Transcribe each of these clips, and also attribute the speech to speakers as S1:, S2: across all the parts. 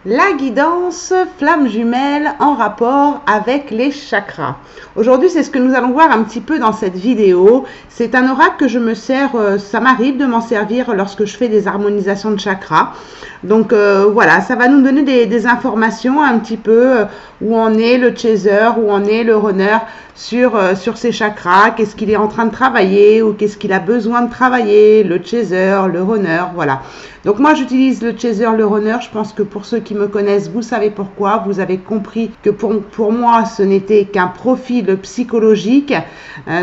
S1: La guidance flamme jumelle en rapport avec les chakras. Aujourd'hui, c'est ce que nous allons voir un petit peu dans cette vidéo. C'est un oracle que je me sers, ça m'arrive de m'en servir lorsque je fais des harmonisations de chakras. Donc voilà, ça va nous donner des informations un petit peu où en est le chaser, où en est le runner sur ces chakras, qu'est-ce qu'il est en train de travailler ou qu'est-ce qu'il a besoin de travailler, le chaser, le runner, voilà. Donc moi j'utilise le chaser, le runner, je pense que pour ceux qui me connaissent, vous savez pourquoi, vous avez compris que pour moi ce n'était qu'un profil psychologique,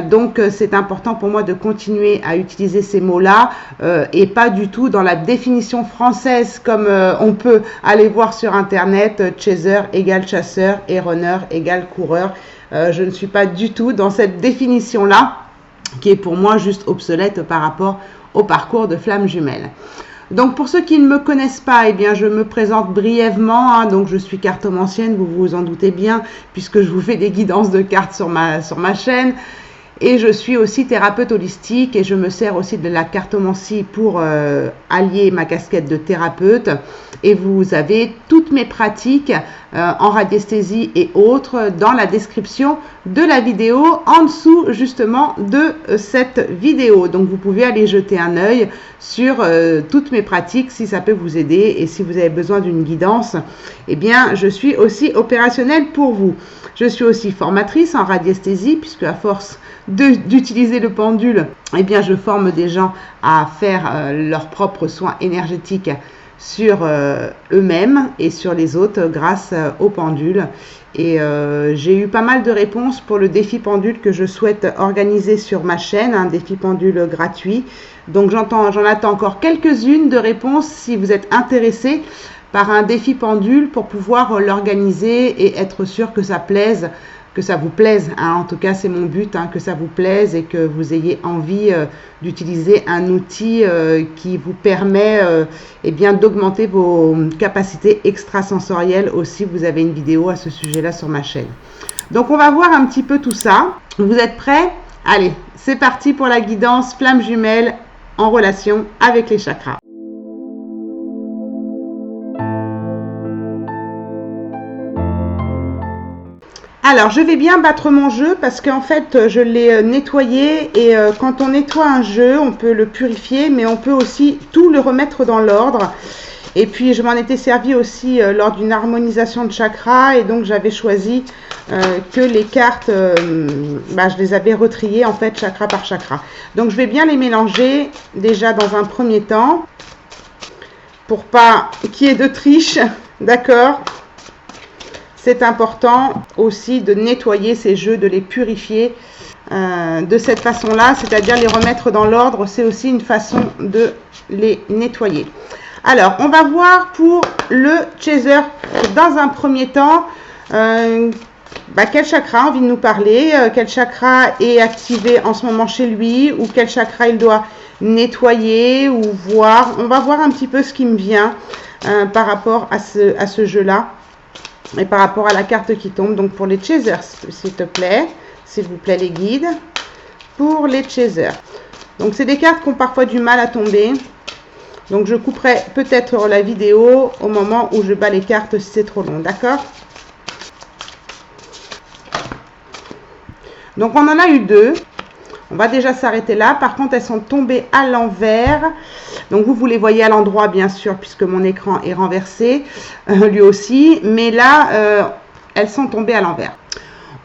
S1: donc c'est important pour moi de continuer à utiliser ces mots-là et pas du tout dans la définition française comme on peut aller voir sur internet, chaser égale chasseur et runner égale coureur. Je ne suis pas du tout dans cette définition-là, qui est pour moi juste obsolète par rapport au parcours de flamme jumelle. Donc pour ceux qui ne me connaissent pas, eh bien je me présente brièvement, hein, donc je suis cartomancienne, vous vous en doutez bien, puisque je vous fais des guidances de cartes sur ma chaîne. Et je suis aussi thérapeute holistique et je me sers aussi de la cartomancie pour allier ma casquette de thérapeute. Et vous avez toutes mes pratiques en radiesthésie et autres dans la description de la vidéo, en dessous justement de cette vidéo. Donc vous pouvez aller jeter un œil sur toutes mes pratiques si ça peut vous aider. Et si vous avez besoin d'une guidance, eh bien je suis aussi opérationnelle pour vous. Je suis aussi formatrice en radiesthésie puisque à force d'utiliser le pendule, eh bien je forme des gens à faire leurs propres soins énergétiques sur eux-mêmes et sur les autres grâce au pendule. Et j'ai eu pas mal de réponses pour le défi pendule que je souhaite organiser sur ma chaîne, un défi pendule gratuit. Donc j'en attends encore quelques-unes de réponses si vous êtes intéressés par un défi pendule pour pouvoir l'organiser et être sûr que ça plaise, que ça vous plaise, hein. En tout cas c'est mon but, hein, que ça vous plaise et que vous ayez envie d'utiliser un outil qui vous permet eh bien d'augmenter vos capacités extrasensorielles aussi. Vous avez une vidéo à ce sujet là sur ma chaîne. Donc on va voir un petit peu tout ça. Vous êtes prêts? Allez, c'est parti pour la guidance flamme jumelle en relation avec les chakras. Alors, je vais bien battre mon jeu parce qu'en fait, je l'ai nettoyé et quand on nettoie un jeu, on peut le purifier, mais on peut aussi tout le remettre dans l'ordre. Et puis, je m'en étais servi aussi lors d'une harmonisation de chakras et donc j'avais choisi que les cartes, je les avais retriées en fait chakra par chakra. Donc, je vais bien les mélanger déjà dans un premier temps pour pas qu'il y ait de triche, d'accord ? C'est important aussi de nettoyer ces jeux, de les purifier de cette façon-là, c'est-à-dire les remettre dans l'ordre. C'est aussi une façon de les nettoyer. Alors, on va voir pour le chaser. Dans un premier temps, quel chakra a envie de nous parler, quel chakra est activé en ce moment chez lui, ou quel chakra il doit nettoyer ou voir. On va voir un petit peu ce qui me vient par rapport à ce jeu-là. Et par rapport à la carte qui tombe, donc pour les chasers, s'il vous plaît les guides, pour les chasers. Donc c'est des cartes qui ont parfois du mal à tomber. Donc je couperai peut-être la vidéo au moment où je bats les cartes si c'est trop long, d'accord? Donc on en a eu deux. On va déjà s'arrêter là. Par contre, elles sont tombées à l'envers. Donc, vous les voyez à l'endroit, bien sûr, puisque mon écran est renversé, lui aussi. Mais là, elles sont tombées à l'envers.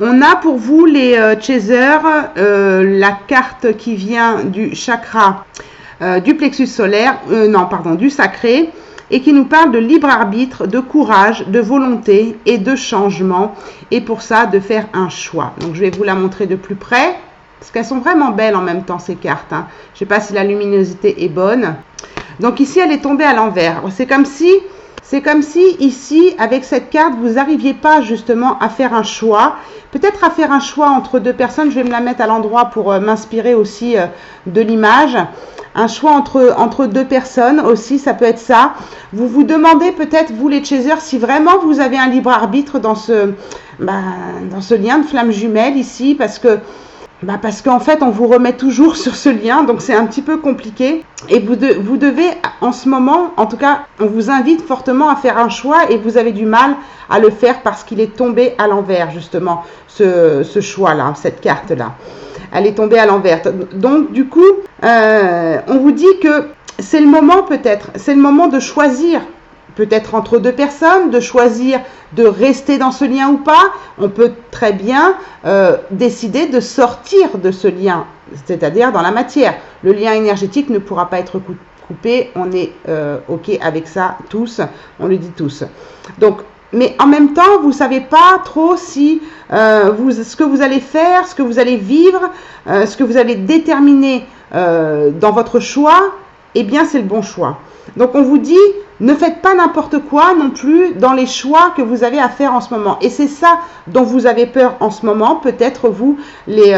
S1: On a pour vous, les chasers, la carte qui vient du chakra, du plexus solaire, du sacré, et qui nous parle de libre arbitre, de courage, de volonté et de changement. Et pour ça, de faire un choix. Donc, je vais vous la montrer de plus près. Parce qu'elles sont vraiment belles en même temps, ces cartes. Hein. Je ne sais pas si la luminosité est bonne. Donc ici, elle est tombée à l'envers. C'est comme si ici, avec cette carte, vous n'arriviez pas justement à faire un choix. Peut-être à faire un choix entre deux personnes. Je vais me la mettre à l'endroit pour m'inspirer aussi de l'image. Un choix entre deux personnes aussi, ça peut être ça. Vous vous demandez peut-être, vous les chasers, si vraiment vous avez un libre arbitre dans ce lien de flamme jumelle ici. Parce que Parce qu'en fait, on vous remet toujours sur ce lien, donc c'est un petit peu compliqué. Et vous devez, en ce moment, en tout cas, on vous invite fortement à faire un choix et vous avez du mal à le faire parce qu'il est tombé à l'envers, justement, ce choix-là, cette carte-là. Elle est tombée à l'envers. Donc, du coup, on vous dit que c'est le moment peut-être, c'est le moment de choisir, peut-être entre deux personnes, de choisir de rester dans ce lien ou pas. On peut très bien décider de sortir de ce lien, c'est-à-dire dans la matière. Le lien énergétique ne pourra pas être coupé, on est OK avec ça tous, on le dit tous. Donc, mais en même temps, vous ne savez pas trop si ce que vous allez faire, ce que vous allez vivre, ce que vous allez déterminer dans votre choix, eh bien c'est le bon choix. Donc on vous dit, ne faites pas n'importe quoi non plus dans les choix que vous avez à faire en ce moment. Et c'est ça dont vous avez peur en ce moment, peut-être vous, les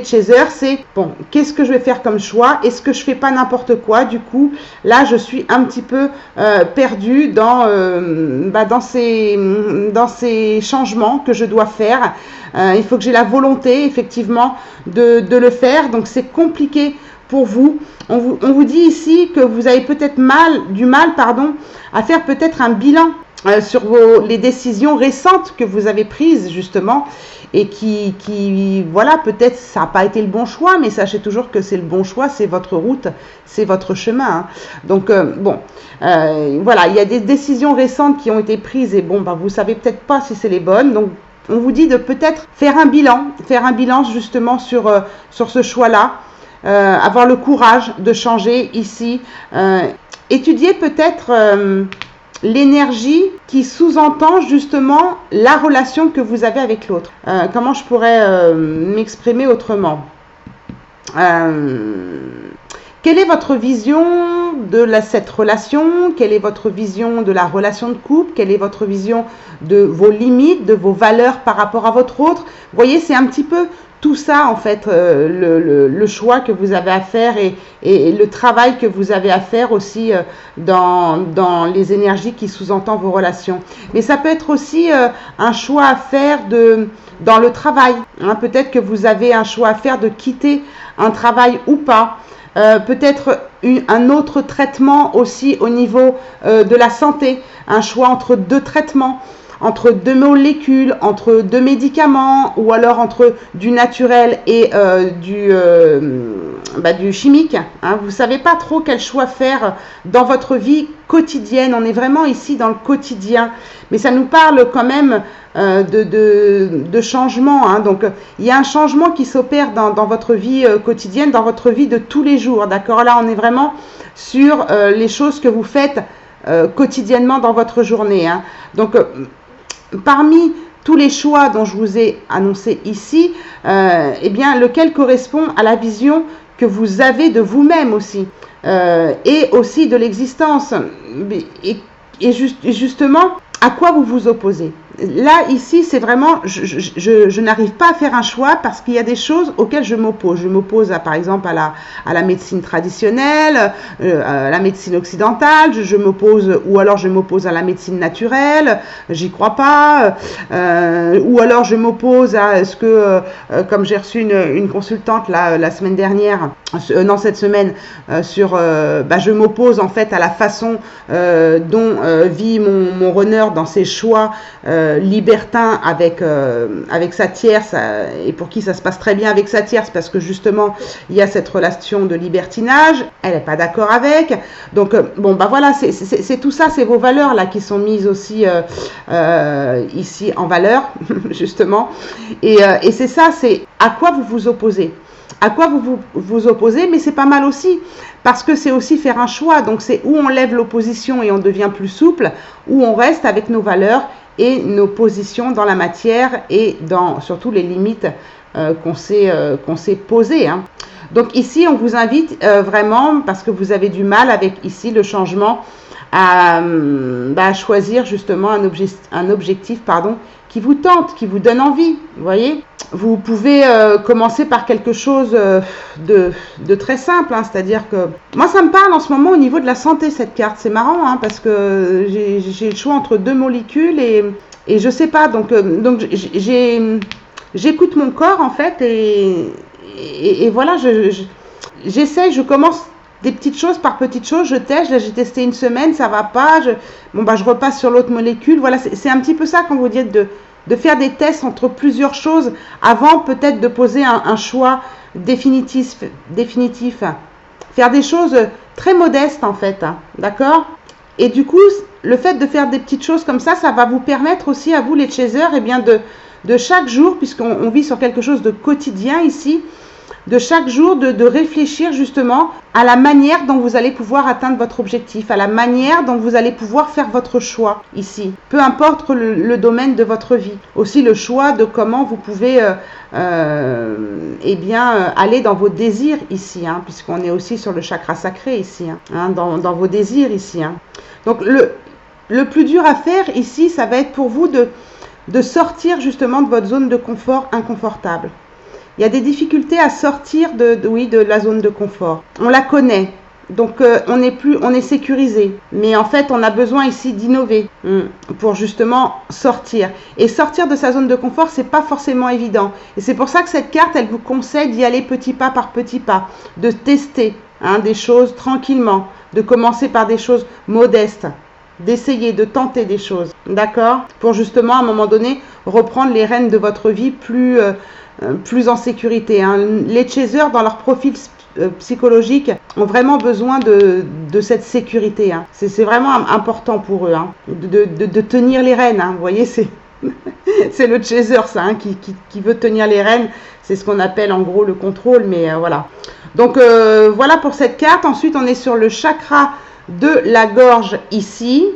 S1: chasers, c'est, bon, qu'est-ce que je vais faire comme choix? Est-ce que je fais pas n'importe quoi? Du coup, là, je suis un petit peu perdue dans ces changements que je dois faire. Il faut que j'ai la volonté, effectivement, de le faire. Donc, c'est compliqué pour vous. On vous dit ici que vous avez peut-être du mal à faire peut-être un bilan sur les décisions récentes que vous avez prises justement et qui voilà, peut-être ça n'a pas été le bon choix, mais sachez toujours que c'est le bon choix, c'est votre route, c'est votre chemin. Hein. Donc voilà, il y a des décisions récentes qui ont été prises et bon, vous savez peut-être pas si c'est les bonnes. Donc on vous dit de peut-être faire un bilan justement sur ce choix-là. Avoir le courage de changer ici, étudier peut-être l'énergie qui sous-entend justement la relation que vous avez avec l'autre. Comment je pourrais m'exprimer autrement? Quelle est votre vision de cette relation? Quelle est votre vision de la relation de couple? Quelle est votre vision de vos limites, de vos valeurs par rapport à votre autre? Vous voyez, c'est un petit peu tout ça, en fait, le choix que vous avez à faire et le travail que vous avez à faire aussi dans les énergies qui sous-entendent vos relations. Mais ça peut être aussi un choix à faire dans le travail. Hein. Peut-être que vous avez un choix à faire de quitter un travail ou pas. Peut-être un autre traitement aussi au niveau de la santé. Un choix entre deux traitements, entre deux molécules, entre deux médicaments, ou alors entre du naturel et du chimique. Hein. Vous ne savez pas trop quel choix faire dans votre vie quotidienne. On est vraiment ici dans le quotidien. Mais ça nous parle quand même de changement. Hein. Donc, il y a un changement qui s'opère dans votre vie quotidienne, dans votre vie de tous les jours. D'accord? Là, on est vraiment sur les choses que vous faites quotidiennement dans votre journée. Hein. Donc, parmi tous les choix dont je vous ai annoncé ici, eh bien, lequel correspond à la vision que vous avez de vous-même aussi, et aussi de l'existence, et justement, à quoi vous vous opposez. Là, ici, c'est vraiment, je n'arrive pas à faire un choix parce qu'il y a des choses auxquelles je m'oppose. Je m'oppose, par exemple, à la médecine traditionnelle, à la médecine occidentale, je m'oppose, ou alors je m'oppose à la médecine naturelle, j'y crois pas, ou alors je m'oppose à ce que, comme j'ai reçu une consultante la semaine dernière, non, cette semaine, je m'oppose en fait à la façon dont vit mon runner dans ses choix libertin avec sa tierce, et pour qui ça se passe très bien avec sa tierce parce que justement il y a cette relation de libertinage, elle n'est pas d'accord avec. Donc voilà, c'est tout ça, c'est vos valeurs là qui sont mises aussi ici en valeur justement, et c'est ça, c'est à quoi vous vous opposez. À quoi vous opposez, mais c'est pas mal aussi, parce que c'est aussi faire un choix. Donc c'est où on lève l'opposition et on devient plus souple, où on reste avec nos valeurs et nos positions dans la matière et dans surtout les limites qu'on s'est posées. Hein. Donc ici, on vous invite vraiment, parce que vous avez du mal avec ici le changement, à choisir justement un objectif qui vous tente, qui vous donne envie, vous voyez. Vous pouvez commencer par quelque chose de très simple, hein, c'est-à-dire que moi ça me parle en ce moment au niveau de la santé cette carte, c'est marrant hein, parce que j'ai le choix entre deux molécules et je sais pas, donc j'ai j'écoute mon corps en fait et voilà, j'essaye, je commence des petites choses par petites choses, je teste, là j'ai testé une semaine, ça va pas, je repasse sur l'autre molécule, voilà, c'est un petit peu ça quand vous dites de faire des tests entre plusieurs choses avant peut-être de poser un choix définitif, faire des choses très modestes en fait, hein, d'accord? Et du coup, le fait de faire des petites choses comme ça va vous permettre aussi à vous les chasers, eh bien de chaque jour, puisqu'on vit sur quelque chose de quotidien ici, de chaque jour de réfléchir justement à la manière dont vous allez pouvoir atteindre votre objectif, à la manière dont vous allez pouvoir faire votre choix ici, peu importe le domaine de votre vie. Aussi le choix de comment vous pouvez aller dans vos désirs ici, hein, puisqu'on est aussi sur le chakra sacré ici, hein, dans vos désirs ici. Hein. Donc le plus dur à faire ici, ça va être pour vous de sortir justement de votre zone de confort inconfortable. Il y a des difficultés à sortir de la zone de confort. On la connaît, donc on est sécurisé. Mais en fait, on a besoin ici d'innover pour justement sortir. Et sortir de sa zone de confort, c'est pas forcément évident. Et c'est pour ça que cette carte, elle vous conseille d'y aller petit pas par petit pas, de tester des choses tranquillement, de commencer par des choses modestes, d'essayer, de tenter des choses, d'accord? Pour justement, à un moment donné, reprendre les rênes de votre vie plus en sécurité. Hein. Les chasers, dans leur profil psychologique, ont vraiment besoin de cette sécurité. Hein. C'est vraiment important pour eux, hein, de tenir les rênes. Hein. Vous voyez, c'est le chaser, ça, hein, qui veut tenir les rênes. C'est ce qu'on appelle en gros le contrôle, mais voilà. Donc voilà pour cette carte. Ensuite, on est sur le chakra de la gorge ici,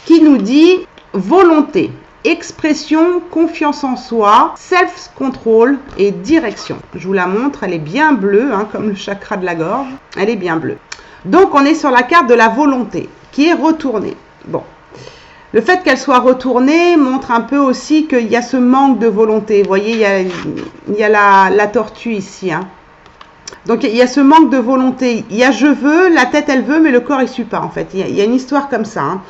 S1: qui nous dit volonté, expression, confiance en soi, self-control et direction. Je vous la montre, elle est bien bleue, hein, comme le chakra de la gorge. Elle est bien bleue. Donc, on est sur la carte de la volonté, qui est retournée. Bon. Le fait qu'elle soit retournée montre un peu aussi qu'il y a ce manque de volonté. Vous voyez, il y a la tortue ici, hein. Donc, il y a ce manque de volonté. Il y a je veux, la tête, elle veut, mais le corps, il ne suit pas, en fait. Il y a une histoire comme ça. Hein.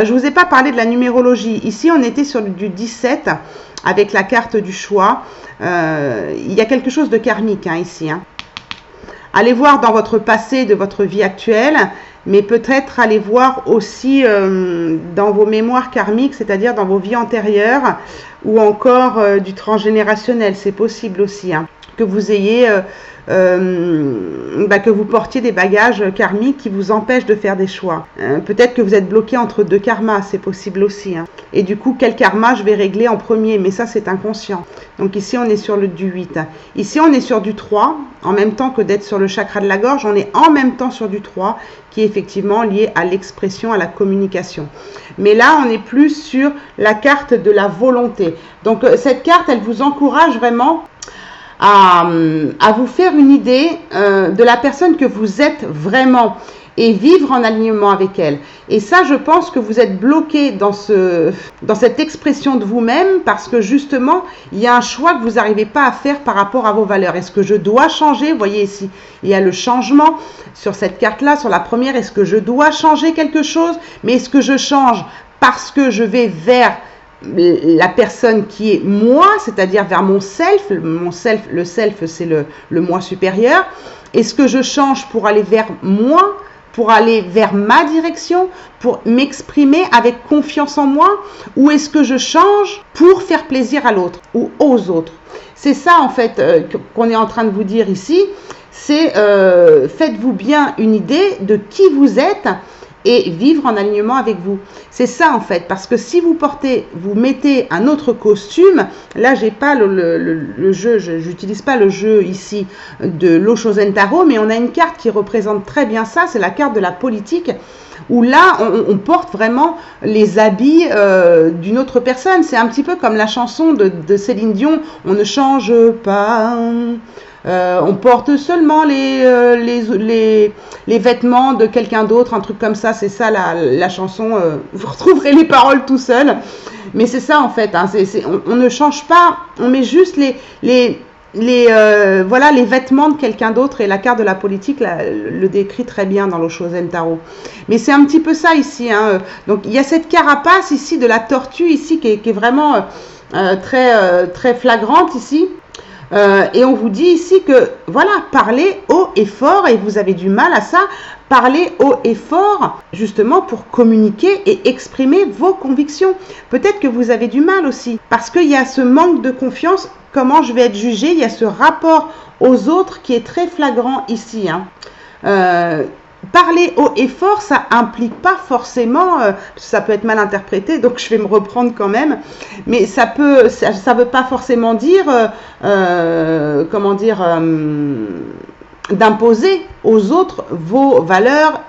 S1: Je ne vous ai pas parlé de la numérologie. Ici, on était sur du 17 avec la carte du choix. Il y a quelque chose de karmique hein, ici. Hein. Allez voir dans votre passé de votre vie actuelle, mais peut-être allez voir aussi dans vos mémoires karmiques, c'est-à-dire dans vos vies antérieures ou encore du transgénérationnel. C'est possible aussi. Hein, que vous ayez... que vous portiez des bagages karmiques qui vous empêchent de faire des choix. Peut-être que vous êtes bloqué entre deux karmas, c'est possible aussi. Hein. Et du coup, quel karma je vais régler en premier? Mais ça, c'est inconscient. Donc ici, on est sur du 8. Ici, on est sur du 3. En même temps que d'être sur le chakra de la gorge, on est en même temps sur du 3, qui est effectivement lié à l'expression, à la communication. Mais là, on est plus sur la carte de la volonté. Donc, cette carte, elle vous encourage vraiment à vous faire une idée de la personne que vous êtes vraiment et vivre en alignement avec elle. Et ça, je pense que vous êtes bloqué dans cette expression de vous-même parce que justement, il y a un choix que vous n'arrivez pas à faire par rapport à vos valeurs. Est-ce que je dois changer? Vous voyez ici, il y a le changement sur cette carte-là, sur la première. Est-ce que je dois changer quelque chose? Mais est-ce que je change parce que je vais vers la personne qui est moi, c'est-à-dire vers mon self, le self c'est le moi supérieur. Est-ce que je change pour aller vers moi, pour aller vers ma direction, pour m'exprimer avec confiance en moi, ou est-ce que je change pour faire plaisir à l'autre ou aux autres? C'est ça en fait qu'on est en train de vous dire ici, c'est faites-vous bien une idée de qui vous êtes et vivre en alignement avec vous. C'est ça en fait, parce que si vous mettez un autre costume, là j'ai pas le jeu, j'utilise pas le jeu ici de l'Oshozen Tarot, mais on a une carte qui représente très bien ça, c'est la carte de la politique, où là on porte vraiment les habits d'une autre personne. C'est un petit peu comme la chanson de Céline Dion, on ne change pas... on porte seulement les vêtements de quelqu'un d'autre, un truc comme ça, c'est ça la chanson, vous retrouverez les paroles tout seul, mais c'est ça en fait, hein, on ne change pas, on met juste les vêtements de quelqu'un d'autre, et la carte de la politique le décrit très bien dans l'Oshozen Tarot. Mais c'est un petit peu ça ici, hein. Donc il y a cette carapace ici de la tortue ici qui est vraiment... très flagrante ici. Et on vous dit ici que, voilà, parlez haut et fort, et vous avez du mal à ça, parlez haut et fort, justement pour communiquer et exprimer vos convictions. Peut-être que vous avez du mal aussi, parce qu'il y a ce manque de confiance, comment je vais être jugé, il y a ce rapport aux autres qui est très flagrant ici, hein. Parler haut et fort, ça implique pas forcément, ça peut être mal interprété, donc je vais me reprendre quand même, mais ça veut pas forcément dire, comment dire, d'imposer aux autres vos valeurs,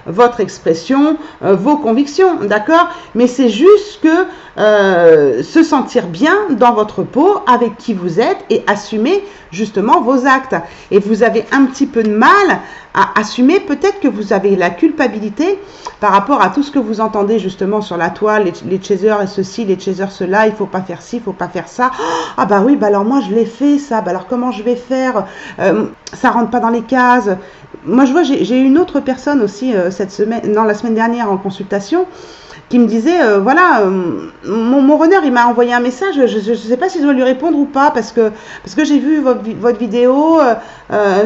S1: votre expression, vos convictions, d'accord? Mais c'est juste que se sentir bien dans votre peau avec qui vous êtes et assumer justement vos actes. Et vous avez un petit peu de mal à assumer, peut-être que vous avez la culpabilité par rapport à tout ce que vous entendez justement sur la toile, les chasers et ceci, les chasers cela, il faut pas faire ci, il faut pas faire ça. Ah bah oui, bah alors moi je l'ai fait ça, bah alors comment je vais faire, ça rentre pas dans les cases. Moi je vois, j'ai une autre personne aussi cette semaine, non, la semaine dernière en consultation, qui me disait, voilà, mon runner, il m'a envoyé un message, je ne sais pas si je dois lui répondre ou pas, parce que j'ai vu votre vidéo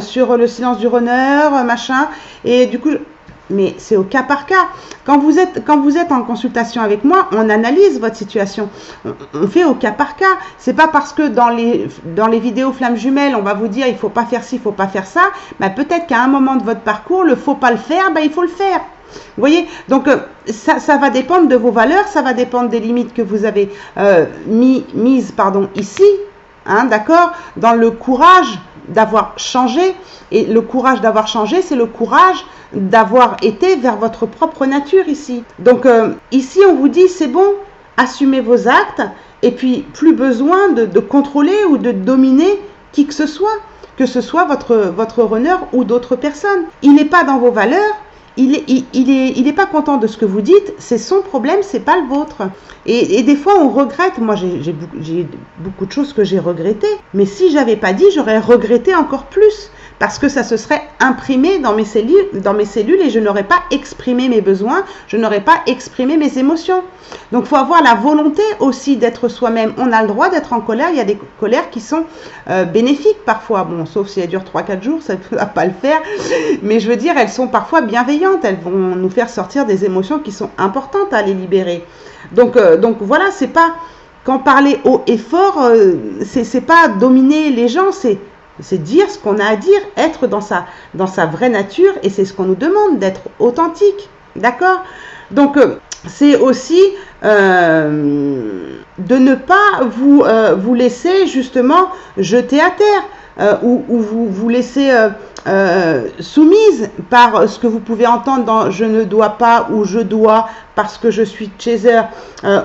S1: sur le silence du runner, machin, et du coup, mais c'est au cas par cas. Quand vous êtes en consultation avec moi, on analyse votre situation. On fait au cas par cas. C'est pas parce que dans les vidéos flammes jumelles, on va vous dire il faut pas faire ci, il faut pas faire ça. Bah, peut-être qu'à un moment de votre parcours, le faut pas le faire, bah, il faut le faire. Vous voyez, donc ça va dépendre de vos valeurs, ça va dépendre des limites que vous avez mises ici, hein, d'accord, dans le courage d'avoir changé. Et le courage d'avoir changé, c'est le courage d'avoir été vers votre propre nature ici. Donc ici, on vous dit, c'est bon, assumez vos actes, et puis plus besoin de contrôler ou de dominer qui que ce soit votre runner ou d'autres personnes. Il n'est pas dans vos valeurs. Il est pas content de ce que vous dites, c'est son problème, c'est pas le vôtre. Et des fois, on regrette. Moi, j'ai beaucoup de choses que j'ai regrettées. Mais si j'avais pas dit, j'aurais regretté encore plus. Parce que ça se serait imprimé dans mes cellules et je n'aurais pas exprimé mes besoins, je n'aurais pas exprimé mes émotions. Donc, il faut avoir la volonté aussi d'être soi-même. On a le droit d'être en colère. Il y a des colères qui sont bénéfiques parfois. Bon, sauf si elles durent 3-4 jours, ça ne va pas le faire. Mais je veux dire, elles sont parfois bienveillantes. Elles vont nous faire sortir des émotions qui sont importantes à les libérer. Donc voilà, c'est pas... Quand parler haut et fort, c'est pas dominer les gens, c'est dire ce qu'on a à dire, être dans sa vraie nature, et c'est ce qu'on nous demande, d'être authentique, d'accord? Donc, c'est aussi de ne pas vous laisser justement jeter à terre, ou vous laisser soumise par ce que vous pouvez entendre dans « je ne dois pas » ou « je dois parce que je suis chaser »,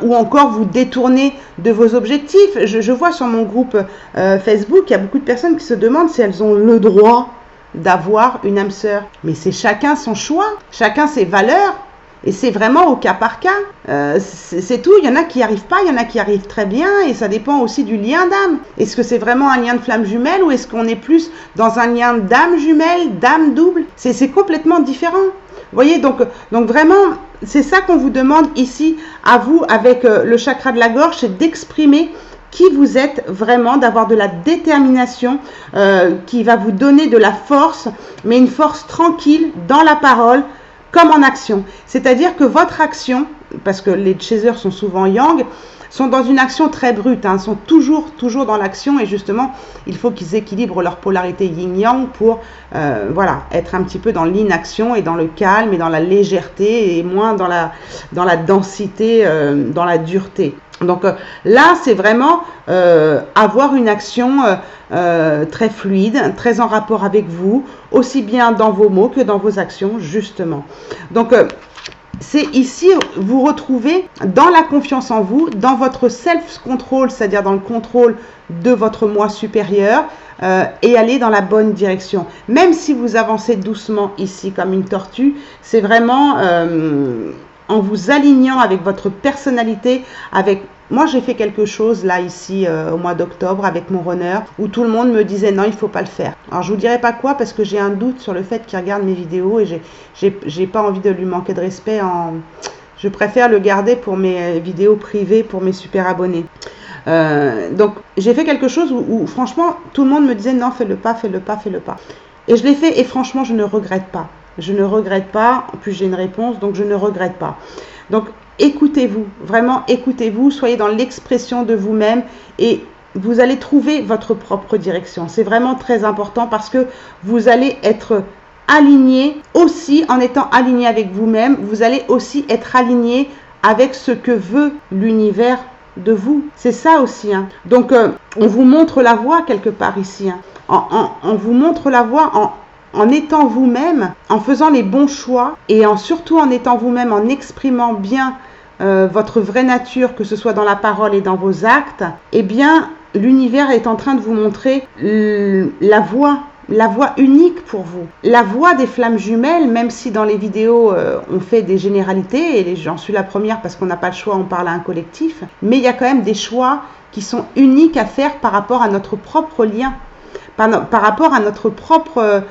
S1: ou encore vous détourner de vos objectifs. Je vois sur mon groupe Facebook, il y a beaucoup de personnes qui se demandent si elles ont le droit d'avoir une âme sœur. Mais c'est chacun son choix, chacun ses valeurs. Et c'est vraiment au cas par cas. C'est tout. Il y en a qui n'y arrivent pas, il y en a qui arrivent très bien. Et ça dépend aussi du lien d'âme. Est-ce que c'est vraiment un lien de flamme jumelle ou est-ce qu'on est plus dans un lien d'âme jumelle, d'âme double? C'est complètement différent. Vous voyez, donc vraiment, c'est ça qu'on vous demande ici à vous avec le chakra de la gorge, c'est d'exprimer qui vous êtes vraiment, d'avoir de la détermination qui va vous donner de la force, mais une force tranquille dans la parole, comme en action. C'est-à-dire que votre action, parce que les chasers sont souvent yang, sont dans une action très brute, hein, sont toujours dans l'action, et justement, il faut qu'ils équilibrent leur polarité yin-yang pour voilà, être un petit peu dans l'inaction et dans le calme et dans la légèreté et moins dans la densité, dans la dureté. Donc là, c'est vraiment avoir une action très fluide, très en rapport avec vous, aussi bien dans vos mots que dans vos actions, justement. Donc, c'est ici, vous retrouvez dans la confiance en vous, dans votre self-control, c'est-à-dire dans le contrôle de votre moi supérieur, et aller dans la bonne direction. Même si vous avancez doucement ici comme une tortue, c'est vraiment en vous alignant avec votre personnalité, avec... Moi, j'ai fait quelque chose là, ici, au mois d'octobre, avec mon runner, où tout le monde me disait non, il ne faut pas le faire. Alors, je ne vous dirai pas quoi, parce que j'ai un doute sur le fait qu'il regarde mes vidéos et j'ai pas envie de lui manquer de respect. Je préfère le garder pour mes vidéos privées, pour mes super abonnés. Donc, j'ai fait quelque chose où franchement, tout le monde me disait non, fais-le pas, fais-le pas, fais-le pas. Et je l'ai fait et franchement, je ne regrette pas. Je ne regrette pas. En plus, j'ai une réponse, donc je ne regrette pas. Donc, écoutez-vous, vraiment écoutez-vous, soyez dans l'expression de vous-même et vous allez trouver votre propre direction. C'est vraiment très important parce que vous allez être aligné aussi, en étant aligné avec vous-même, vous allez aussi être aligné avec ce que veut l'univers de vous. C'est ça aussi. Hein. Donc, on vous montre la voie quelque part ici. Hein. On vous montre la voie en étant vous-même, en faisant les bons choix et surtout en étant vous-même, en exprimant bien votre vraie nature, que ce soit dans la parole et dans vos actes, eh bien, l'univers est en train de vous montrer la voie unique pour vous. La voie des flammes jumelles, même si dans les vidéos on fait des généralités, et j'en suis la première parce qu'on n'a pas le choix, on parle à un collectif, mais il y a quand même des choix qui sont uniques à faire par rapport à notre propre lien, par rapport à notre propre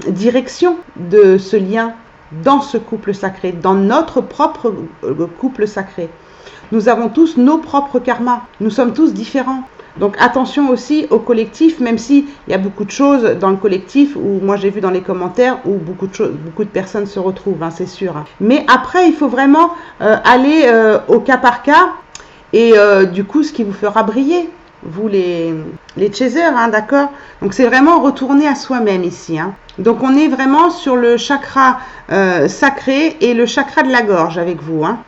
S1: direction de ce lien dans ce couple sacré, dans notre propre couple sacré. Nous avons tous nos propres karmas, nous sommes tous différents. Donc attention aussi au collectif, même s'il y a beaucoup de choses dans le collectif, où moi j'ai vu dans les commentaires, où beaucoup de personnes se retrouvent, hein, c'est sûr. Hein. Mais après, il faut vraiment aller au cas par cas, et du coup, ce qui vous fera briller, vous les chasers, hein, d'accord? Donc c'est vraiment retourner à soi-même ici. Hein. Donc on est vraiment sur le chakra sacré et le chakra de la gorge avec vous. Hein.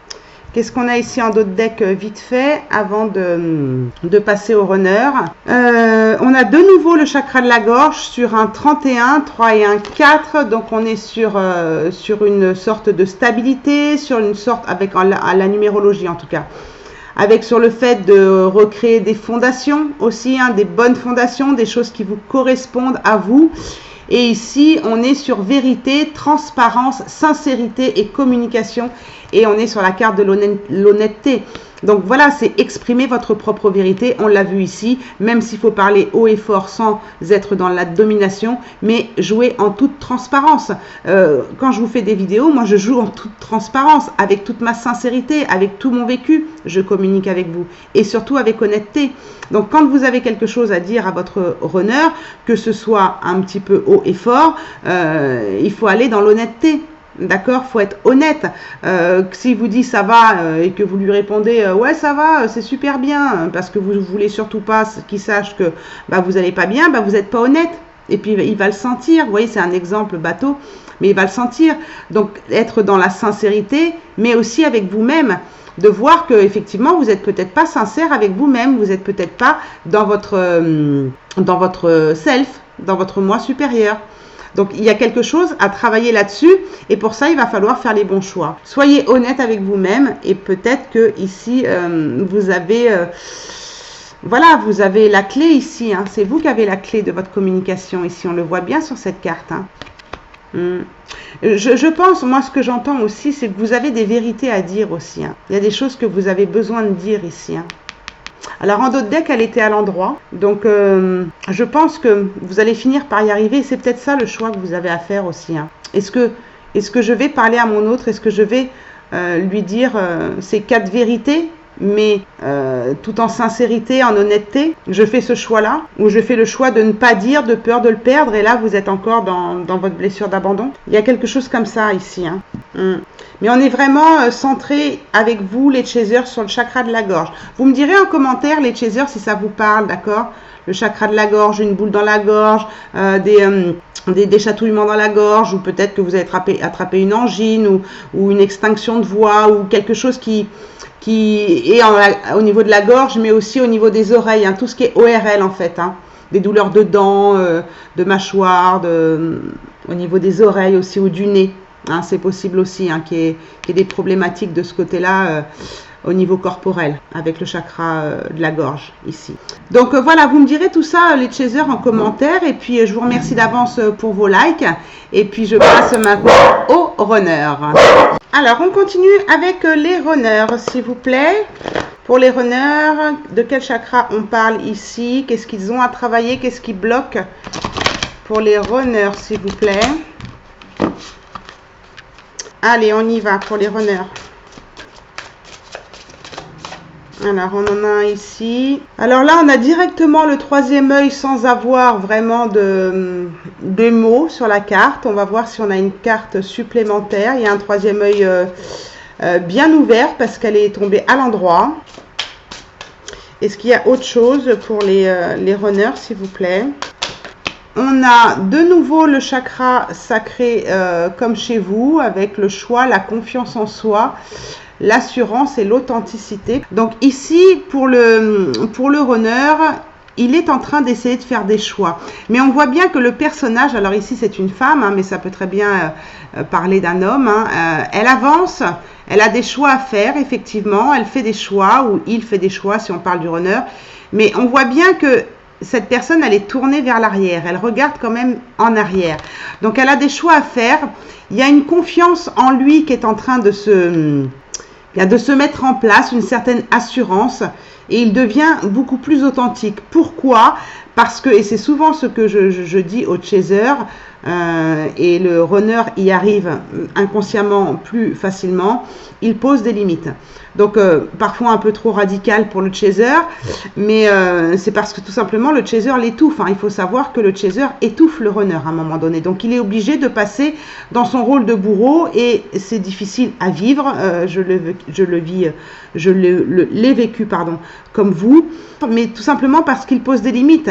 S1: Qu'est-ce qu'on a ici en dos de deck vite fait avant de passer au runner? On a de nouveau le chakra de la gorge sur un 31, 3 et un 4. Donc on est sur une sorte de stabilité, sur une sorte, avec à la numérologie en tout cas. Avec sur le fait de recréer des fondations aussi, hein, des bonnes fondations, des choses qui vous correspondent à vous. Et ici, on est sur vérité, transparence, sincérité et communication. Et on est sur la carte de l'honnêteté. Donc voilà, c'est exprimer votre propre vérité. On l'a vu ici, même s'il faut parler haut et fort sans être dans la domination, mais jouer en toute transparence. Quand je vous fais des vidéos, moi je joue en toute transparence, avec toute ma sincérité, avec tout mon vécu. Je communique avec vous et surtout avec honnêteté. Donc quand vous avez quelque chose à dire à votre runner, que ce soit un petit peu haut et fort, il faut aller dans l'honnêteté. D'accord, faut être honnête. S'il vous dit ça va et que vous lui répondez ouais ça va, c'est super bien, parce que vous voulez surtout pas qu'il sache que vous n'allez pas bien, vous n'êtes pas honnête. Et puis il va le sentir. Vous voyez, c'est un exemple bateau, mais il va le sentir. Donc être dans la sincérité, mais aussi avec vous-même. De voir que effectivement vous êtes peut-être pas sincère avec vous-même, vous êtes peut-être pas dans votre self, dans votre moi supérieur. Donc, il y a quelque chose à travailler là-dessus et pour ça, il va falloir faire les bons choix. Soyez honnête avec vous-même et peut-être que ici, vous avez vous avez la clé ici. Hein. C'est vous qui avez la clé de votre communication ici. On le voit bien sur cette carte. Hein. Je pense, moi, ce que j'entends aussi, c'est que vous avez des vérités à dire aussi. Hein. Il y a des choses que vous avez besoin de dire ici. Hein. Alors en dos de deck, elle était à l'endroit. Donc je pense que vous allez finir par y arriver. C'est peut-être ça le choix que vous avez à faire aussi. Hein. Est-ce que je vais parler à mon autre? Est-ce que je vais lui dire ces 4 vérités, mais tout en sincérité, en honnêteté? Je fais ce choix-là, ou je fais le choix de ne pas dire, de peur de le perdre, et là vous êtes encore dans votre blessure d'abandon. Il y a quelque chose comme ça ici. Hein. Mais on est vraiment centré avec vous, les chasers, sur le chakra de la gorge. Vous me direz en commentaire, les chasers, si ça vous parle, d'accord? Le chakra de la gorge, une boule dans la gorge, des chatouillements dans la gorge, ou peut-être que vous avez attrapé une angine, ou une extinction de voix, ou quelque chose qui est au niveau de la gorge, mais aussi au niveau des oreilles, hein, tout ce qui est ORL en fait, hein, des douleurs de dents, de mâchoire, au niveau des oreilles aussi, ou du nez. Hein, c'est possible aussi qu'il y ait des problématiques de ce côté-là au niveau corporel, avec le chakra de la gorge ici. Donc voilà, vous me direz tout ça, les chasers, en commentaire. Et puis je vous remercie d'avance pour vos likes. Et puis je passe maintenant aux runners. Alors on continue avec les runners, s'il vous plaît. Pour les runners, de quel chakra on parle ici? Qu'est-ce qu'ils ont à travailler? Qu'est-ce qui bloque pour les runners, s'il vous plaît? Allez, on y va pour les runners. Alors, on en a un ici. Alors là, on a directement le troisième œil sans avoir vraiment de mots sur la carte. On va voir si on a une carte supplémentaire. Il y a un troisième œil bien ouvert parce qu'elle est tombée à l'endroit. Est-ce qu'il y a autre chose pour les runners, s'il vous plaît? On a de nouveau le chakra sacré comme chez vous, avec le choix, la confiance en soi, l'assurance et l'authenticité. Donc ici, pour le runner, il est en train d'essayer de faire des choix. Mais on voit bien que le personnage, alors ici c'est une femme, hein, mais ça peut très bien parler d'un homme, hein, elle avance, elle a des choix à faire, effectivement, elle fait des choix, ou il fait des choix si on parle du runner, mais on voit bien que cette personne, elle est tournée vers l'arrière, elle regarde quand même en arrière. Donc elle a des choix à faire, il y a une confiance en lui qui est en train de se mettre en place, une certaine assurance, et il devient beaucoup plus authentique. Pourquoi? Parce que, et c'est souvent ce que je dis au chaser, et le runner y arrive inconsciemment plus facilement, il pose des limites. Donc parfois un peu trop radical pour le chaser, mais c'est parce que tout simplement le chaser l'étouffe. Hein. Il faut savoir que le chaser étouffe le runner à un moment donné. Donc il est obligé de passer dans son rôle de bourreau et c'est difficile à vivre. Je l'ai vécu comme vous, mais tout simplement parce qu'il pose des limites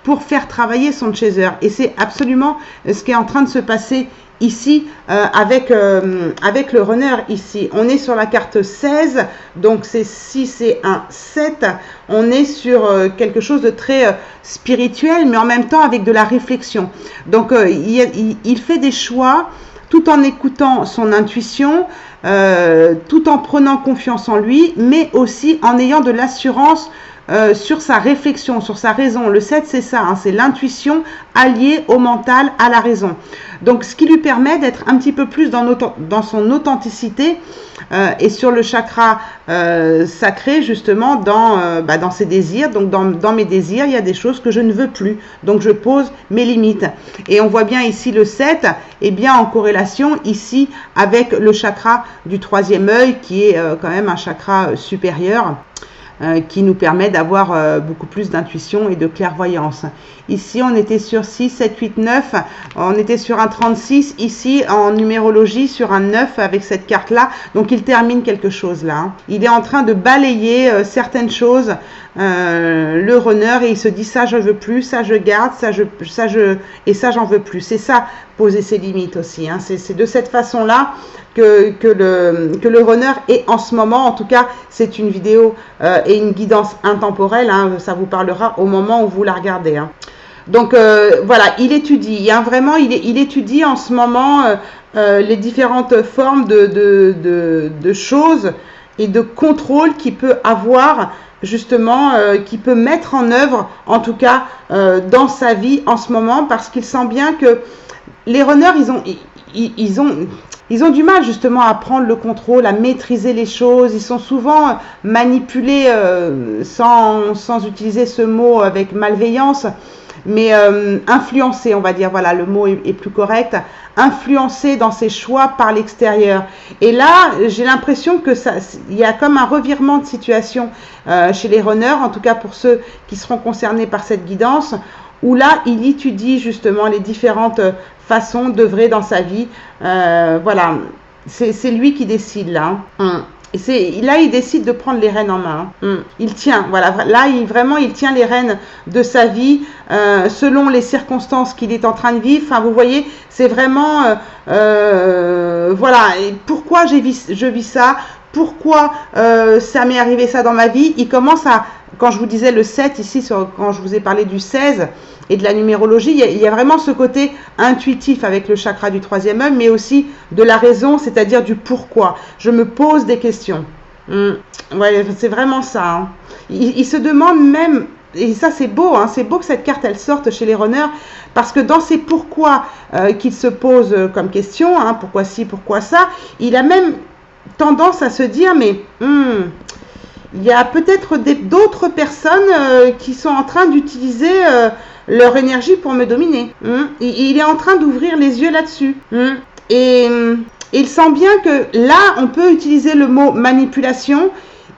S1: pour faire travailler son chaser. Et c'est absolument ce qui est en train de se passer ici avec le runner ici. On est sur la carte 16, donc c'est 6 et 1, 7. On est sur quelque chose de très spirituel, mais en même temps avec de la réflexion. Donc il fait des choix tout en écoutant son intuition, tout en prenant confiance en lui, mais aussi en ayant de l'assurance sur sa réflexion, sur sa raison. Le 7, c'est ça, hein, c'est l'intuition alliée au mental, à la raison. Donc, ce qui lui permet d'être un petit peu plus dans son authenticité et sur le chakra sacré, justement, dans ses désirs. Donc, dans mes désirs, il y a des choses que je ne veux plus. Donc, je pose mes limites. Et on voit bien ici le 7 est bien en corrélation ici avec le chakra du troisième œil, qui est quand même un chakra supérieur, qui nous permet d'avoir beaucoup plus d'intuition et de clairvoyance. Ici, on était sur 6, 7, 8, 9. On était sur un 36. Ici, en numérologie, sur un 9 avec cette carte-là. Donc, il termine quelque chose là. Hein. Il est en train de balayer certaines choses, le runner, et il se dit ça, je veux plus, ça, je garde, et ça, j'en veux plus. C'est ça, poser ses limites aussi. Hein. C'est de cette façon-là que le runner est en ce moment. En tout cas, c'est une vidéo et une guidance intemporelle. Hein, ça vous parlera au moment où vous la regardez. Hein. Donc voilà, il étudie. Vraiment, il étudie en ce moment les différentes formes de choses et de contrôle qu'il peut avoir, justement, qu'il peut mettre en œuvre, en tout cas dans sa vie en ce moment, parce qu'il sent bien que les runners, ils ont du mal justement à prendre le contrôle, à maîtriser les choses. Ils sont souvent manipulés sans utiliser ce mot avec malveillance, mais influencés, on va dire, voilà, le mot est plus correct, influencés dans ses choix par l'extérieur. Et là, j'ai l'impression que il y a comme un revirement de situation chez les runners, en tout cas pour ceux qui seront concernés par cette guidance, où là, il étudie justement les différentes façons d'œuvrer dans sa vie. Voilà, c'est lui qui décide là. Hein. Et là, il décide de prendre les rênes en main. Il tient, voilà, là, il tient les rênes de sa vie selon les circonstances qu'il est en train de vivre. Enfin, vous voyez, c'est vraiment, voilà, et pourquoi je vis ça, pourquoi ça m'est arrivé ça dans ma vie. Il commence à, quand je vous disais le 7 ici, quand je vous ai parlé du 16 et de la numérologie, il y a vraiment ce côté intuitif avec le chakra du troisième œil, mais aussi de la raison, c'est-à-dire du pourquoi. Je me pose des questions. Ouais, c'est vraiment ça. Hein. Il se demande même, et ça c'est beau, hein, c'est beau que cette carte elle sorte chez les runners, parce que dans ces pourquoi qu'il se pose comme question, hein, pourquoi ci, pourquoi ça, il a même tendance à se dire, mais il y a peut-être d'autres personnes qui sont en train d'utiliser leur énergie pour me dominer. Il est en train d'ouvrir les yeux là-dessus. Et il sent bien que là, on peut utiliser le mot manipulation.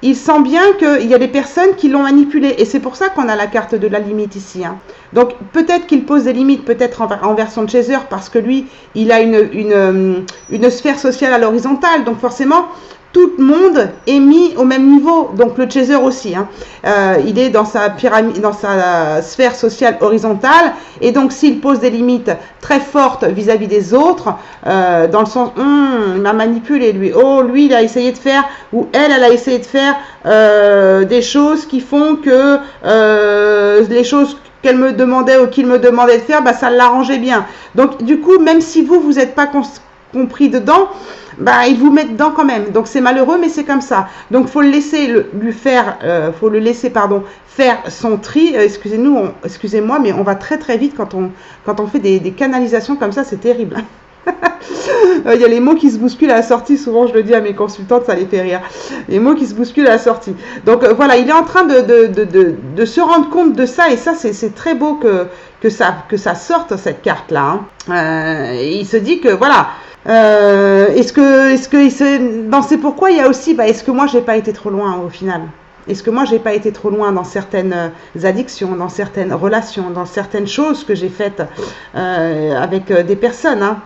S1: il sent bien qu'il y a des personnes qui l'ont manipulé. Et c'est pour ça qu'on a la carte de la limite ici. Hein. Donc peut-être qu'il pose des limites, peut-être en version de chaser, parce que lui, il a une sphère sociale à l'horizontale. Donc forcément, tout le monde est mis au même niveau, donc le chaser aussi. Hein. Il est dans sa pyramide, dans sa sphère sociale horizontale, et donc s'il pose des limites très fortes vis-à-vis des autres, dans le sens, il m'a manipulé lui, oh lui il a essayé de faire, ou elle a essayé de faire des choses qui font que les choses qu'elle me demandait ou qu'il me demandait de faire, bah, ça l'arrangeait bien. Donc du coup, même si vous n'êtes pas compris dedans, bah, ils vous mettent dedans quand même. Donc c'est malheureux, mais c'est comme ça. Donc faut le laisser faire son tri. Excusez-moi, mais on va très très vite quand on fait des canalisations comme ça, c'est terrible. Il y a les mots qui se bousculent à la sortie, souvent je le dis à mes consultantes, ça les fait rire. Les mots qui se bousculent à la sortie. Donc voilà, il est en train de se rendre compte de ça, et ça c'est très beau que ça sorte cette carte-là. Hein. Il se dit que voilà. C'est pourquoi il y a aussi, est-ce que moi j'ai pas été trop loin au final? Est-ce que moi j'ai pas été trop loin dans certaines addictions, dans certaines relations, dans certaines choses que j'ai faites avec des personnes, hein?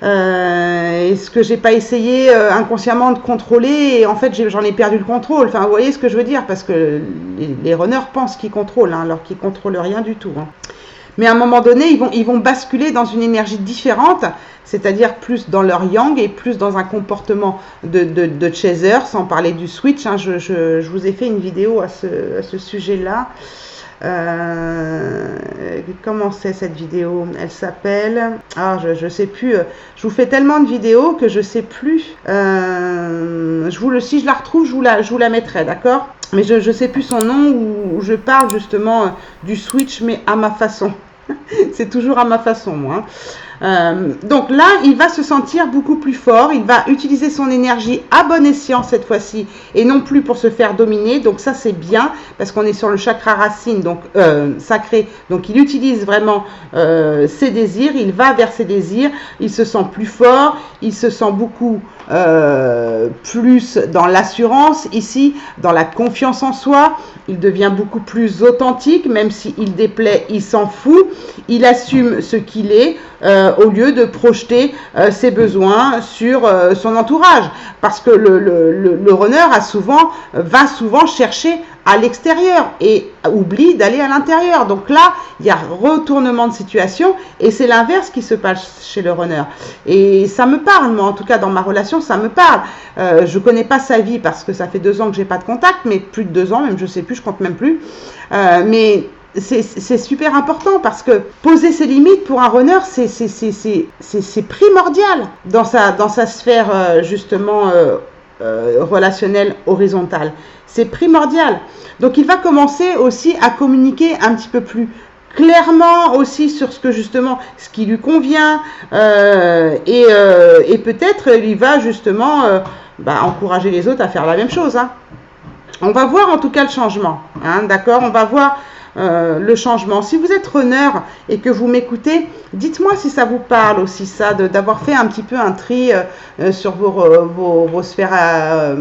S1: Est-ce que j'ai pas essayé inconsciemment de contrôler et en fait j'en ai perdu le contrôle? Enfin, vous voyez ce que je veux dire, parce que les runners pensent qu'ils contrôlent, hein, alors qu'ils contrôlent rien du tout. Hein. Mais à un moment donné, ils vont basculer dans une énergie différente, c'est-à-dire plus dans leur yang et plus dans un comportement de chaser, sans parler du switch. Hein. Je vous ai fait une vidéo à ce sujet-là. Comment c'est cette vidéo? Elle s'appelle... Ah, je sais plus. Je vous fais tellement de vidéos que je sais plus. Si je la retrouve, je vous la mettrai, d'accord? Mais je sais plus son nom, où je parle justement du switch, mais à ma façon. C'est toujours à ma façon, moi. Donc là, il va se sentir beaucoup plus fort. Il va utiliser son énergie à bon escient cette fois-ci, et non plus pour se faire dominer. Donc ça, c'est bien, parce qu'on est sur le chakra racine, donc sacré. Donc il utilise vraiment ses désirs. Il va vers ses désirs. Il se sent plus fort. Il se sent beaucoup plus dans l'assurance ici, dans la confiance en soi. Il devient beaucoup plus authentique, même s'il déplaît, il s'en fout. Il assume ce qu'il est au lieu de projeter ses besoins sur son entourage. Parce que le runner va souvent chercher à l'extérieur et oublie d'aller à l'intérieur. Donc là, il y a retournement de situation, et c'est l'inverse qui se passe chez le runner. Et ça me parle, moi en tout cas dans ma relation, ça me parle. Je connais pas sa vie parce que ça fait 2 ans que j'ai pas de contact, mais plus de 2 ans, même je sais plus, je compte même plus. Mais c'est super important, parce que poser ses limites pour un runner, c'est primordial dans sa sphère justement relationnelle horizontale. C'est primordial. Donc il va commencer aussi à communiquer un petit peu plus clairement aussi sur ce qui lui convient, et peut-être il va justement encourager les autres à faire la même chose. Hein. On va voir en tout cas le changement. Hein, d'accord, on va voir le changement. Si vous êtes runner et que vous m'écoutez, dites-moi si ça vous parle aussi, ça, d'avoir fait un petit peu un tri sur vos sphères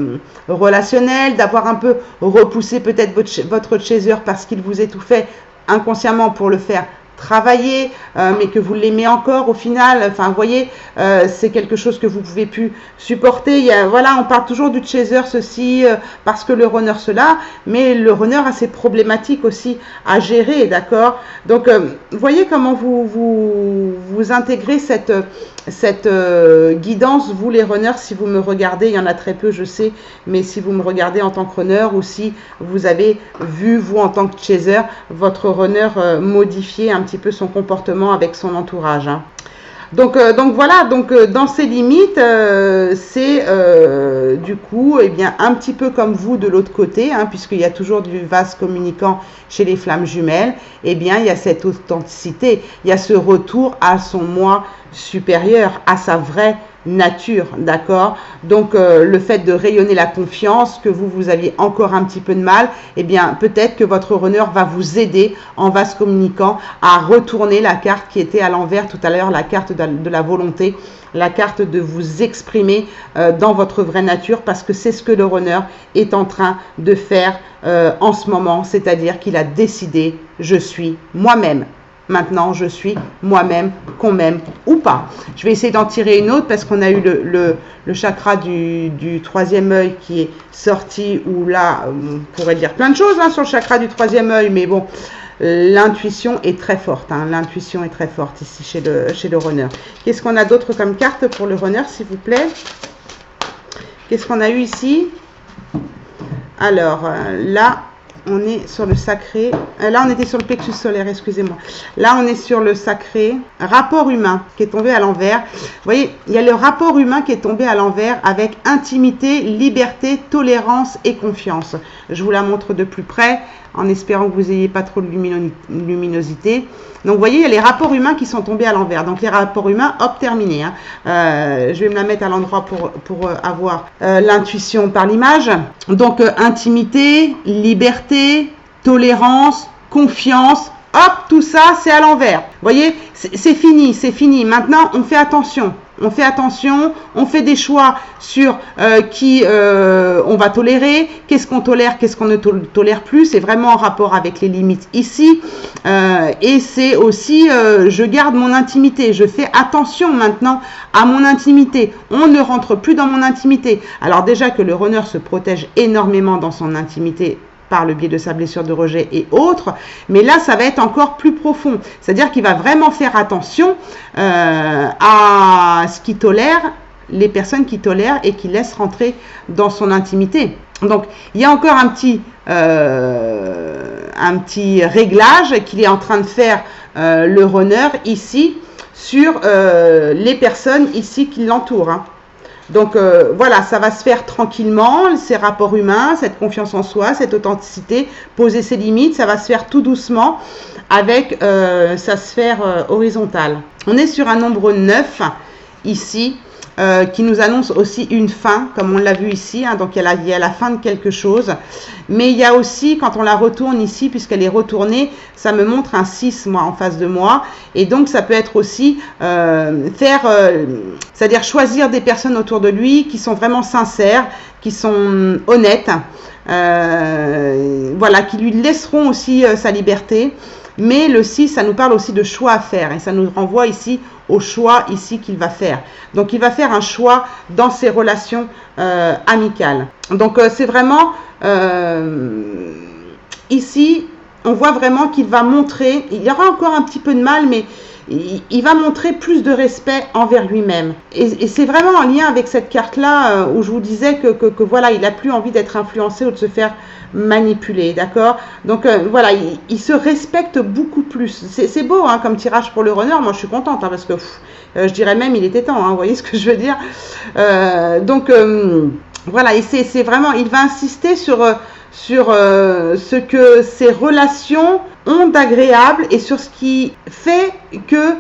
S1: relationnelles, d'avoir un peu repoussé peut-être votre chaser parce qu'il vous étouffait inconsciemment pour le faire travailler, mais que vous l'aimez encore au final. Enfin, vous voyez, c'est quelque chose que vous pouvez plus supporter. Voilà, on parle toujours du chaser ceci, parce que le runner cela, mais le runner a ses problématiques aussi à gérer, d'accord? Donc, voyez comment vous intégrez cette guidance, vous les runners. Si vous me regardez, il y en a très peu, je sais, mais si vous me regardez en tant que runner, ou si vous avez vu, vous en tant que chaser, votre runner modifier un petit peu son comportement avec son entourage. Hein. Donc voilà, dans ces limites, c'est du coup, un petit peu comme vous de l'autre côté, hein, puisqu'il y a toujours du vase communicant chez les flammes jumelles, il y a cette authenticité, il y a ce retour à son moi supérieur, à sa vraie nature, d'accord? Donc le fait de rayonner la confiance, que vous aviez encore un petit peu de mal, eh bien peut-être que votre runner va vous aider en vase communicant à retourner la carte qui était à l'envers tout à l'heure, la carte de la volonté, la carte de vous exprimer dans votre vraie nature, parce que c'est ce que le runner est en train de faire en ce moment, c'est-à-dire qu'il a décidé, je suis moi-même. Maintenant, je suis moi-même, qu'on m'aime ou pas. Je vais essayer d'en tirer une autre parce qu'on a eu le chakra du troisième œil qui est sorti, où là, on pourrait dire plein de choses hein, sur le chakra du troisième œil, mais bon, l'intuition est très forte. Hein, l'intuition est très forte ici chez le runner. Qu'est-ce qu'on a d'autre comme carte pour le runner, s'il vous plaît? Qu'est-ce qu'on a eu ici? Alors, là, on est sur le sacré. Là, on était sur le plexus solaire, excusez-moi. Là, on est sur le sacré. Rapport humain qui est tombé à l'envers. Vous voyez, il y a le rapport humain qui est tombé à l'envers avec intimité, liberté, tolérance et confiance. Je vous la montre de plus près en espérant que vous n'ayez pas trop de luminosité. Donc, vous voyez, il y a les rapports humains qui sont tombés à l'envers. Donc, les rapports humains, hop, terminé. Hein. Je vais me la mettre à l'endroit pour avoir l'intuition par l'image. Donc, intimité, liberté, tolérance, confiance. Hop, tout ça, c'est à l'envers. Vous voyez, c'est fini, c'est fini. Maintenant, on fait attention. On fait attention, on fait des choix sur qui on va tolérer, qu'est-ce qu'on tolère, qu'est-ce qu'on ne tolère plus. C'est vraiment en rapport avec les limites ici. Et c'est aussi, je garde mon intimité. Je fais attention maintenant à mon intimité. On ne rentre plus dans mon intimité. Alors déjà que le runner se protège énormément dans son intimité, par le biais de sa blessure de rejet et autres, mais là ça va être encore plus profond, c'est-à-dire qu'il va vraiment faire attention à ce qu'il tolère, les personnes qui tolèrent et qui laissent rentrer dans son intimité. Donc il y a encore un petit réglage qu'il est en train de faire le runner ici sur les personnes ici qui l'entourent, hein. Donc voilà, ça va se faire tranquillement, ces rapports humains, cette confiance en soi, cette authenticité, poser ses limites, ça va se faire tout doucement avec sa sphère horizontale. On est sur un nombre 9 ici, qui nous annonce aussi une fin, comme on l'a vu ici, hein, donc il y a la fin de quelque chose, mais il y a aussi, quand on la retourne ici, puisqu'elle est retournée, ça me montre un 6, moi, en face de moi, et donc ça peut être aussi c'est-à-dire choisir des personnes autour de lui qui sont vraiment sincères, qui sont honnêtes, voilà, qui lui laisseront aussi sa liberté. Mais le 6, ça nous parle aussi de choix à faire, et ça nous renvoie ici au choix ici qu'il va faire. Donc il va faire un choix dans ses relations amicales. Donc c'est vraiment ici, on voit vraiment qu'il va montrer, il y aura encore un petit peu de mal, mais il va montrer plus de respect envers lui-même. Et c'est vraiment en lien avec cette carte-là où je vous disais que voilà, il n'a plus envie d'être influencé ou de se faire manipuler, d'accord? Donc voilà, il se respecte beaucoup plus. C'est beau hein, comme tirage pour le runner, moi je suis contente hein, parce que je dirais même il était temps, hein, vous voyez ce que je veux dire? Voilà, et c'est vraiment, il va insister sur ce que ces relations ont d'agréable et sur ce qui fait que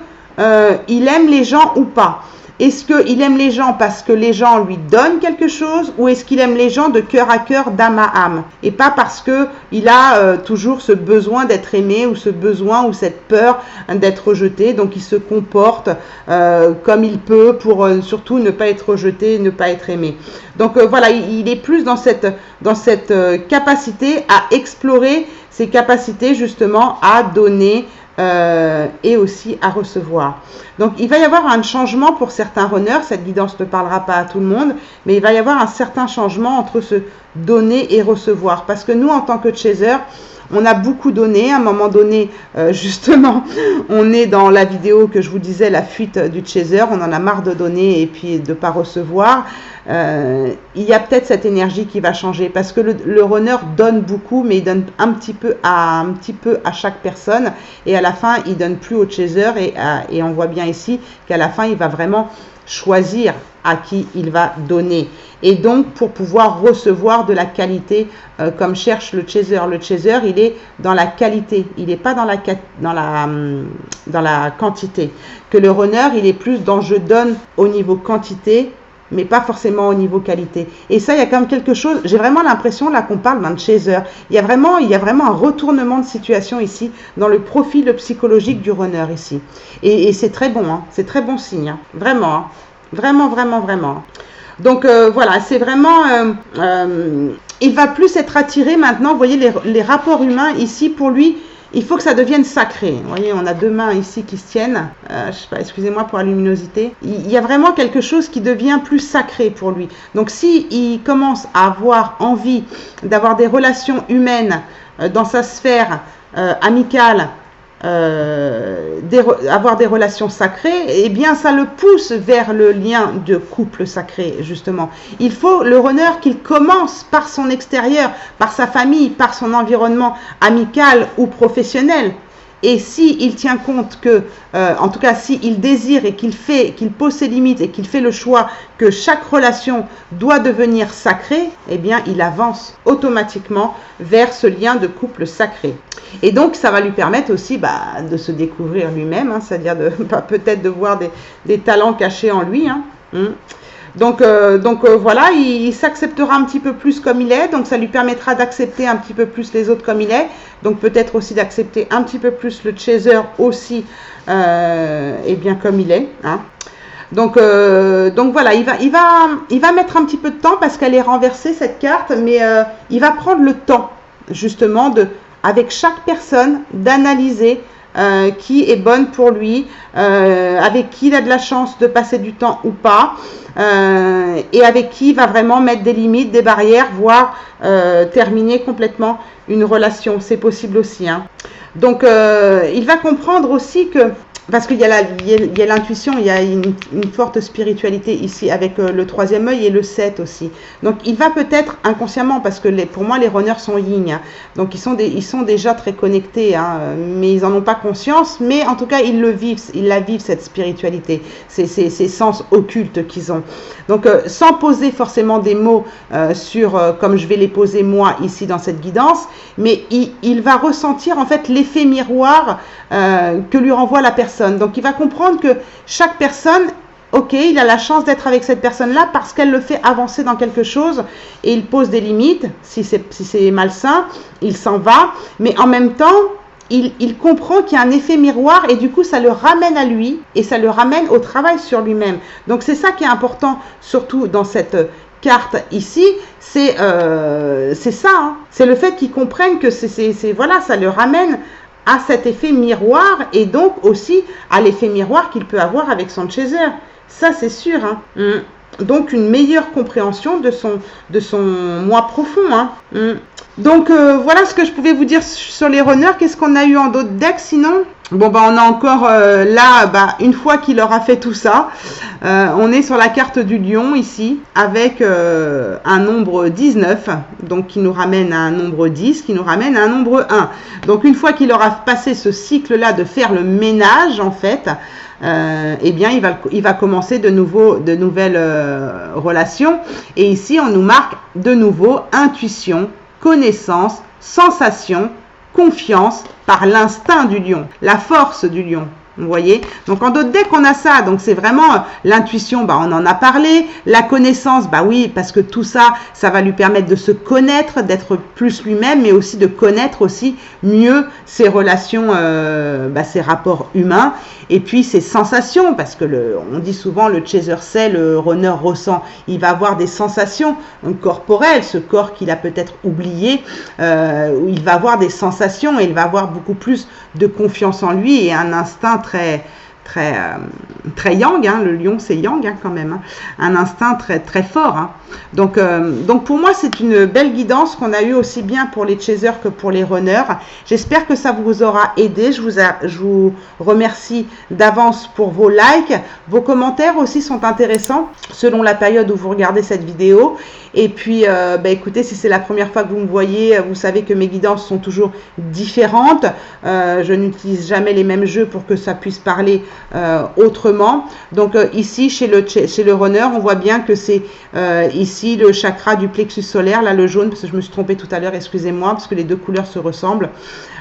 S1: il aime les gens ou pas. Est-ce qu'il aime les gens parce que les gens lui donnent quelque chose, ou est-ce qu'il aime les gens de cœur à cœur, d'âme à âme, et pas parce qu'il a toujours ce besoin d'être aimé, ou ce besoin ou cette peur d'être rejeté, donc il se comporte comme il peut pour surtout ne pas être rejeté, ne pas être aimé. Donc voilà, il est plus dans cette capacité à explorer ses capacités justement à donner et aussi à recevoir. Donc il va y avoir un changement pour certains runners, cette guidance ne parlera pas à tout le monde, mais il va y avoir un certain changement entre ce donner et recevoir, parce que nous en tant que chaser, on a beaucoup donné. À un moment donné, justement, on est dans la vidéo que je vous disais, la fuite du chaser. On en a marre de donner et puis de ne pas recevoir. Il y a peut-être cette énergie qui va changer, parce que le runner donne beaucoup, mais il donne un petit peu à chaque personne. Et à la fin, il donne plus au chaser. Et on voit bien ici qu'à la fin, il va vraiment choisir à qui il va donner. Et donc, pour pouvoir recevoir de la qualité, comme cherche le chaser. Le chaser, il est dans la qualité, il n'est pas dans la quantité. Que le runner, il est plus dans je donne au niveau quantité, mais pas forcément au niveau qualité. Et ça, il y a quand même quelque chose, j'ai vraiment l'impression là qu'on parle d'un chaser. Il y a vraiment un retournement de situation ici, dans le profil psychologique du runner ici. Et c'est très bon, hein, c'est très bon signe, hein, vraiment, hein, vraiment, vraiment, vraiment. Donc voilà, c'est vraiment, il va plus être attiré maintenant, vous voyez les rapports humains ici, pour lui, il faut que ça devienne sacré. Vous voyez, on a deux mains ici qui se tiennent. Je sais pas, excusez-moi pour la luminosité. Il y a vraiment quelque chose qui devient plus sacré pour lui. Donc, s'il commence à avoir envie d'avoir des relations humaines dans sa sphère amicale, avoir des relations sacrées, eh bien ça le pousse vers le lien de couple sacré, justement. Il faut le runner qu'il commence par son extérieur, par sa famille, par son environnement amical ou professionnel. Et s'il tient compte que, en tout cas, s'il désire et qu'il pose ses limites et qu'il fait le choix que chaque relation doit devenir sacrée, eh bien, il avance automatiquement vers ce lien de couple sacré. Et donc, ça va lui permettre aussi de se découvrir lui-même, hein, c'est-à-dire peut-être de voir des talents cachés en lui. Hein. Donc voilà, il s'acceptera un petit peu plus comme il est, donc ça lui permettra d'accepter un petit peu plus les autres comme il est, donc peut-être aussi d'accepter un petit peu plus le chaser aussi, et bien comme il est. Hein. Donc voilà, il va mettre un petit peu de temps parce qu'elle est renversée cette carte, mais il va prendre le temps justement avec chaque personne d'analyser qui est bonne pour lui, avec qui il a de la chance de passer du temps ou pas, et avec qui il va vraiment mettre des limites, des barrières, voire terminer complètement une relation. C'est possible aussi. Hein. Donc il va comprendre aussi que, parce qu'il y a l'intuition, il y a une forte spiritualité ici avec le troisième œil et le 7 aussi. Donc il va peut-être inconsciemment, parce que pour moi les runners sont yin, hein, donc ils sont déjà très connectés, hein, mais ils n'en ont pas conscience, mais en tout cas ils la vivent cette spiritualité, ces sens occultes qu'ils ont. Donc sans poser forcément des mots comme je vais les poser moi ici dans cette guidance, mais il va ressentir en fait l'effet miroir que lui renvoie la personne. Donc il va comprendre que chaque personne, ok, il a la chance d'être avec cette personne-là parce qu'elle le fait avancer dans quelque chose et il pose des limites. Si c'est malsain, il s'en va, mais en même temps, il comprend qu'il y a un effet miroir et du coup ça le ramène à lui et ça le ramène au travail sur lui-même. Donc c'est ça qui est important, surtout dans cette carte ici, c'est ça, hein. C'est le fait qu'il comprenne que voilà, ça le ramène à cet effet miroir et donc aussi à l'effet miroir qu'il peut avoir avec son chaser. Ça, c'est sûr. Hein. Donc, une meilleure compréhension de son moi profond. Hein. Donc, voilà ce que je pouvais vous dire sur les runners. Qu'est-ce qu'on a eu en d'autres decks sinon? Bon, on a encore là, une fois qu'il aura fait tout ça, on est sur la carte du lion ici, avec un nombre 19, donc qui nous ramène à un nombre 10, qui nous ramène à un nombre 1. Donc, une fois qu'il aura passé ce cycle-là de faire le ménage, en fait, eh bien, il va commencer de nouvelles relations. Et ici, on nous marque de nouveau intuition, connaissance, sensation, confiance par l'instinct du lion, la force du lion. Vous voyez, donc en d'autres decks on a ça, donc c'est vraiment l'intuition, on en a parlé, la connaissance, oui, parce que tout ça, ça va lui permettre de se connaître, d'être plus lui-même, mais aussi de connaître aussi mieux ses relations, ses rapports humains, et puis ses sensations, parce que on dit souvent le chaser sait, le runner ressent, il va avoir des sensations corporelles, ce corps qu'il a peut-être oublié, où il va avoir des sensations et il va avoir beaucoup plus de confiance en lui et un instinct très yang, hein. Le lion c'est yang, hein, quand même, hein. Un instinct très très fort, hein. Donc pour moi c'est une belle guidance qu'on a eu aussi bien pour les chasers que pour les runners. J'espère que ça vous aura aidé. Je vous remercie d'avance pour vos likes. Vos commentaires aussi sont intéressants selon la période où vous regardez cette vidéo. Et puis écoutez, si c'est la première fois que vous me voyez, vous savez que mes guidances sont toujours différentes. Je n'utilise jamais les mêmes jeux pour que ça puisse parler autrement. Donc ici chez le runner, on voit bien que c'est ici le chakra du plexus solaire, là le jaune, parce que je me suis trompée tout à l'heure, excusez-moi, parce que les deux couleurs se ressemblent.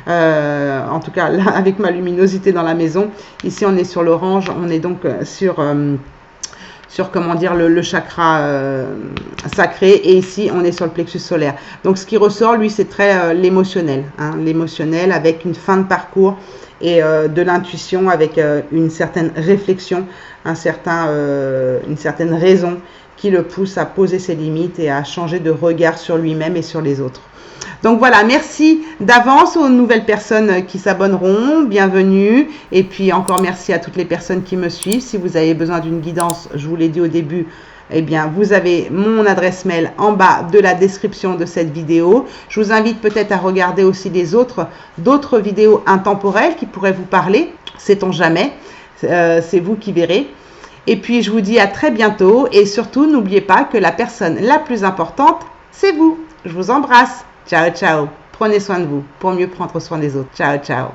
S1: En tout cas là avec ma luminosité dans la maison, ici on est sur l'orange, on est donc sur comment dire le chakra sacré, et ici on est sur le plexus solaire. Donc ce qui ressort lui c'est très l'émotionnel, hein, l'émotionnel avec une fin de parcours et de l'intuition avec une certaine réflexion, une certaine raison qui le pousse à poser ses limites et à changer de regard sur lui-même et sur les autres. Donc voilà, merci d'avance aux nouvelles personnes qui s'abonneront, bienvenue. Et puis encore merci à toutes les personnes qui me suivent. Si vous avez besoin d'une guidance, je vous l'ai dit au début, eh bien vous avez mon adresse mail en bas de la description de cette vidéo. Je vous invite peut-être à regarder aussi d'autres vidéos intemporelles qui pourraient vous parler, sait-on jamais, c'est vous qui verrez. Et puis je vous dis à très bientôt, et surtout n'oubliez pas que la personne la plus importante, c'est vous. Je vous embrasse. Ciao, ciao. Prenez soin de vous pour mieux prendre soin des autres. Ciao, ciao.